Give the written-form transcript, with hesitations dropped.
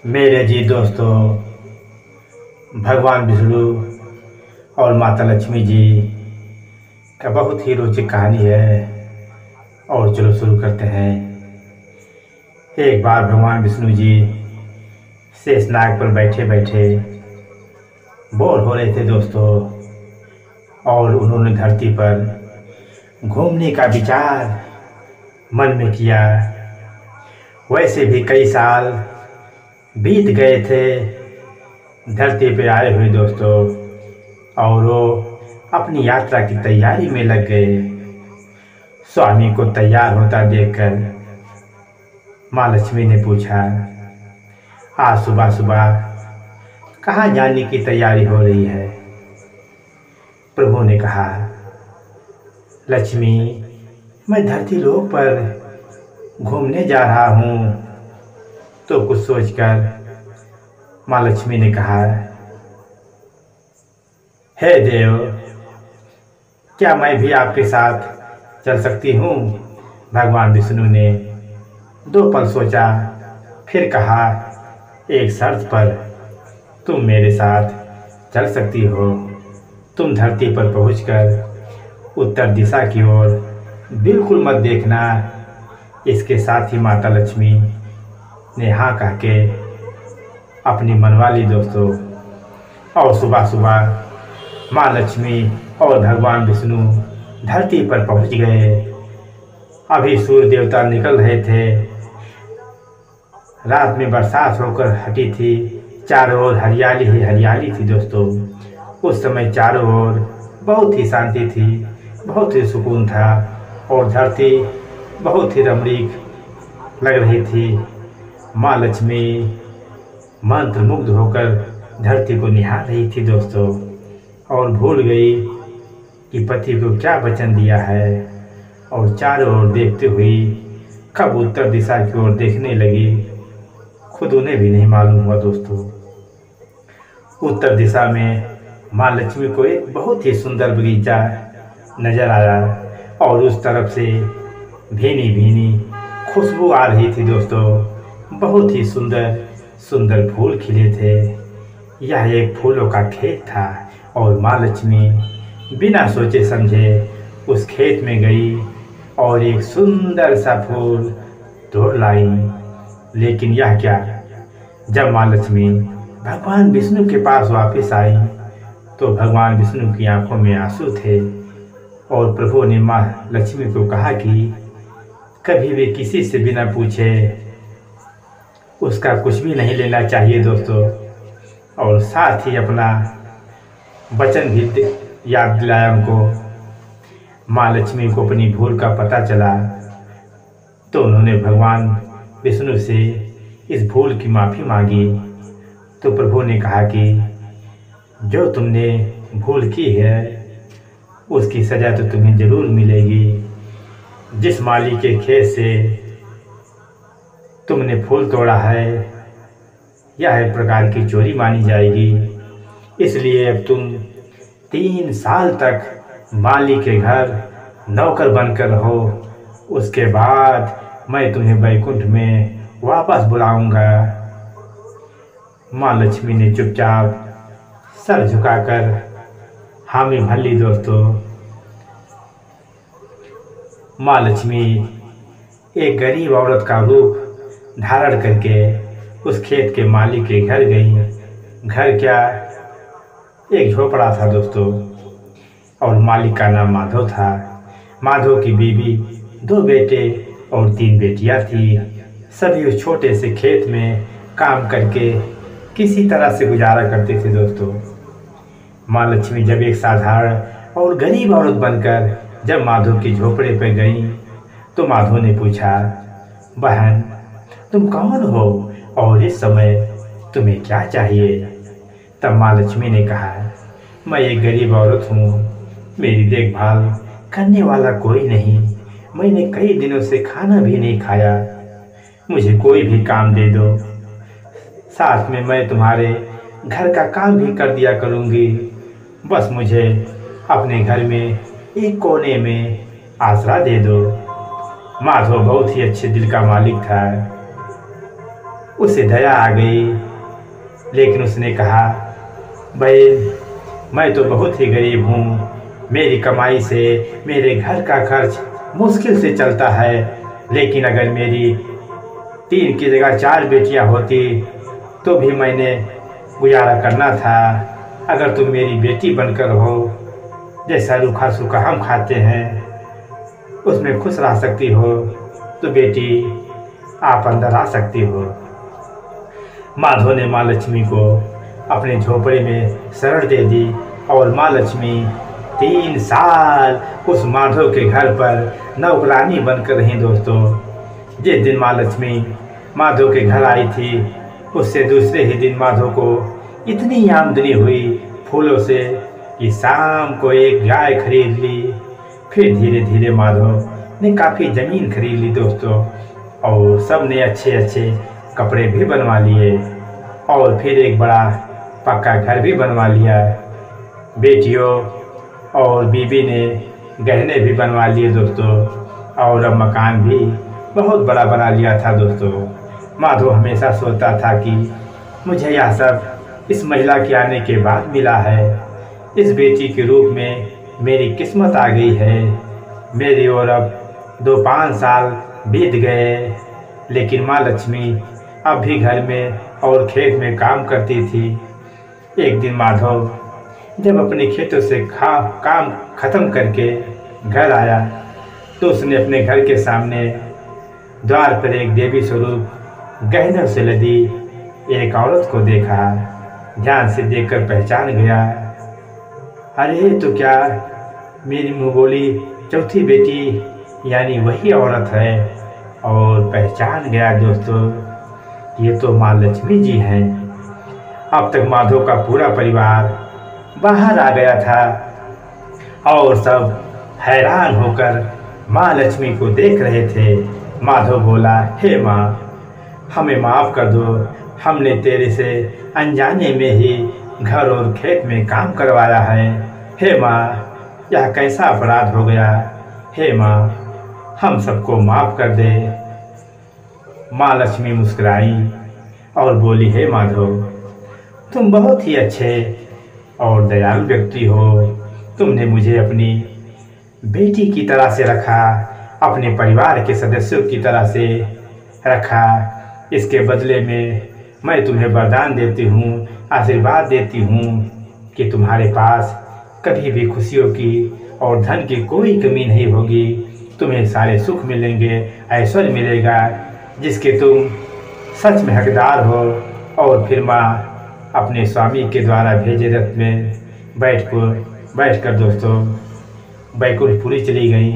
मेरे जी दोस्तों, भगवान विष्णु और माता लक्ष्मी जी का बहुत ही रोचक कहानी है। और चलो शुरू करते हैं। एक बार भगवान विष्णु जी शेषनाग पर बैठे बैठे बोर हो रहे थे दोस्तों, और उन्होंने धरती पर घूमने का विचार मन में किया। वैसे भी कई साल बीत गए थे धरती पे आए हुए दोस्तों, और वो अपनी यात्रा की तैयारी में लग गए। स्वामी को तैयार होता देखकर माँ लक्ष्मी ने पूछा, आज सुबह सुबह कहाँ जाने की तैयारी हो रही है? प्रभु ने कहा, लक्ष्मी, मैं धरती लोक पर घूमने जा रहा हूँ। तो कुछ सोचकर माँ लक्ष्मी ने कहा, हे देव, क्या मैं भी आपके साथ चल सकती हूँ? भगवान विष्णु ने 2 पल सोचा, फिर कहा, एक शर्त पर तुम मेरे साथ चल सकती हो। तुम धरती पर पहुंचकर उत्तर दिशा की ओर बिल्कुल मत देखना। इसके साथ ही माता लक्ष्मी ने हाँ कह के अपनी मनवा ली दोस्तों। और सुबह सुबह माँ लक्ष्मी और भगवान विष्णु धरती पर पहुंच गए। अभी सूर्य देवता निकल रहे थे। रात में बरसात होकर हटी थी। चारों ओर हरियाली ही हरियाली थी दोस्तों। उस समय चारों ओर बहुत ही शांति थी, बहुत ही सुकून था, और धरती बहुत ही रमणीक लग रही थी। माँ लक्ष्मी मंत्रमुग्ध होकर धरती को निहार रही थी दोस्तों, और भूल गई कि पति को क्या वचन दिया है, और चारों ओर देखते हुए कब उत्तर दिशा की ओर देखने लगी, खुद उन्हें भी नहीं मालूम हुआ दोस्तों। उत्तर दिशा में माँ लक्ष्मी को एक बहुत ही सुंदर बगीचा नजर आया, और उस तरफ से भीनी भीनी खुशबू आ रही थी दोस्तों। बहुत ही सुंदर सुंदर फूल खिले थे। यह एक फूलों का खेत था, और माँ लक्ष्मी बिना सोचे समझे उस खेत में गई और एक सुंदर सा फूल तोड़ लाई। लेकिन यह क्या, जब माँ लक्ष्मी भगवान विष्णु के पास वापस आई तो भगवान विष्णु की आंखों में आंसू थे, और प्रभु ने माँ लक्ष्मी को कहा कि कभी भी किसी से बिना पूछे उसका कुछ भी नहीं लेना चाहिए दोस्तों। और साथ ही अपना वचन भी याद दिलाया उनको। माँ लक्ष्मी को अपनी भूल का पता चला तो उन्होंने भगवान विष्णु से इस भूल की माफ़ी मांगी। तो प्रभु ने कहा कि जो तुमने भूल की है उसकी सज़ा तो तुम्हें ज़रूर मिलेगी। जिस माली के खेत से तुमने फूल तोड़ा है, यह एक प्रकार की चोरी मानी जाएगी। इसलिए अब तुम 3 साल तक माली के घर नौकर बनकर रहो। उसके बाद मैं तुम्हें वैकुंठ में वापस बुलाऊंगा। माँ लक्ष्मी ने चुपचाप सर झुकाकर हामी भर ली दोस्तों। माँ लक्ष्मी एक गरीब औरत का रूप धारण करके उस खेत के मालिक के घर गई। घर क्या, एक झोपड़ा था दोस्तों, और मालिक का नाम माधव था। माधव की बीवी 2 बेटे और 3 बेटियां थी। सभी उस छोटे से खेत में काम करके किसी तरह से गुजारा करते थे दोस्तों। माँ लक्ष्मी जब एक साधारण और गरीब औरत बनकर जब माधव की झोपड़े पर गई तो माधव ने पूछा, बहन, तुम कौन हो और इस समय तुम्हें क्या चाहिए? तब माँ लक्ष्मी ने कहा, मैं एक गरीब औरत हूँ, मेरी देखभाल करने वाला कोई नहीं। मैंने कई दिनों से खाना भी नहीं खाया। मुझे कोई भी काम दे दो, साथ में मैं तुम्हारे घर का काम भी कर दिया करूँगी। बस मुझे अपने घर में एक कोने में आसरा दे दो। माधव बहुत ही अच्छे दिल का मालिक था। उसे दया आ गई, लेकिन उसने कहा, बहन मैं तो बहुत ही गरीब हूँ, मेरी कमाई से मेरे घर का खर्च मुश्किल से चलता है, लेकिन अगर मेरी 3 की जगह 4 बेटियाँ होती तो भी मैंने गुजारा करना था। अगर तुम मेरी बेटी बनकर हो, जैसा रूखा सूखा हम खाते हैं उसमें खुश रह सकती हो, तो बेटी आप अंदर आ सकती हो। माधव ने माँ लक्ष्मी को अपने झोपड़ी में शरण दे दी और माँ लक्ष्मी 3 साल उस माधव के घर पर नौकरानी बनकर रही दोस्तों। जिस दिन माँ लक्ष्मी माधव के घर आई थी, उससे दूसरे ही दिन माधव को इतनी आमदनी हुई फूलों से कि शाम को एक गाय खरीद ली। फिर धीरे धीरे माधव ने काफ़ी ज़मीन खरीद ली दोस्तों, और सब ने अच्छे अच्छे कपड़े भी बनवा लिए, और फिर एक बड़ा पक्का घर भी बनवा लिया। बेटियों और बीबी ने गहने भी बनवा लिए दोस्तों, और अब मकान भी बहुत बड़ा बना लिया था दोस्तों। माधव हमेशा सोचता था कि मुझे यह सब इस महिला के आने के बाद मिला है, इस बेटी के रूप में मेरी किस्मत आ गई है मेरी। और अब 2-5 साल बीत गए, लेकिन माँ लक्ष्मी अब भी घर में और खेत में काम करती थी। एक दिन माधव जब अपने खेतों से काम खत्म करके घर आया, तो उसने अपने घर के सामने द्वार पर एक देवी स्वरूप गहनों से लदी एक औरत को देखा। ध्यान से देखकर पहचान गया, अरे तो क्या मेरी मुँह बोली चौथी बेटी यानी वही औरत है। और पहचान गया दोस्तों, ये तो माँ लक्ष्मी जी हैं। अब तक माधव का पूरा परिवार बाहर आ गया था, और सब हैरान होकर माँ लक्ष्मी को देख रहे थे। माधव बोला, हे माँ, हमें माफ़ कर दो, हमने तेरे से अनजाने में ही घर और खेत में काम करवाया है। हे माँ, यह कैसा अपराध हो गया। हे माँ, हम सबको माफ़ कर दे। माँ लक्ष्मी मुस्कुराई और बोली, हे माधव, तुम बहुत ही अच्छे और दयालु व्यक्ति हो। तुमने मुझे अपनी बेटी की तरह से रखा, अपने परिवार के सदस्यों की तरह से रखा। इसके बदले में मैं तुम्हें वरदान देती हूँ, आशीर्वाद देती हूँ कि तुम्हारे पास कभी भी खुशियों की और धन की कोई कमी नहीं होगी। तुम्हें सारे सुख मिलेंगे, ऐश्वर्य मिलेगा, जिसके तुम सच में हकदार हो। और फिर माँ अपने स्वामी के द्वारा भेजे रथ में बैठकर दोस्तों बैकुंठपुरी चली गई।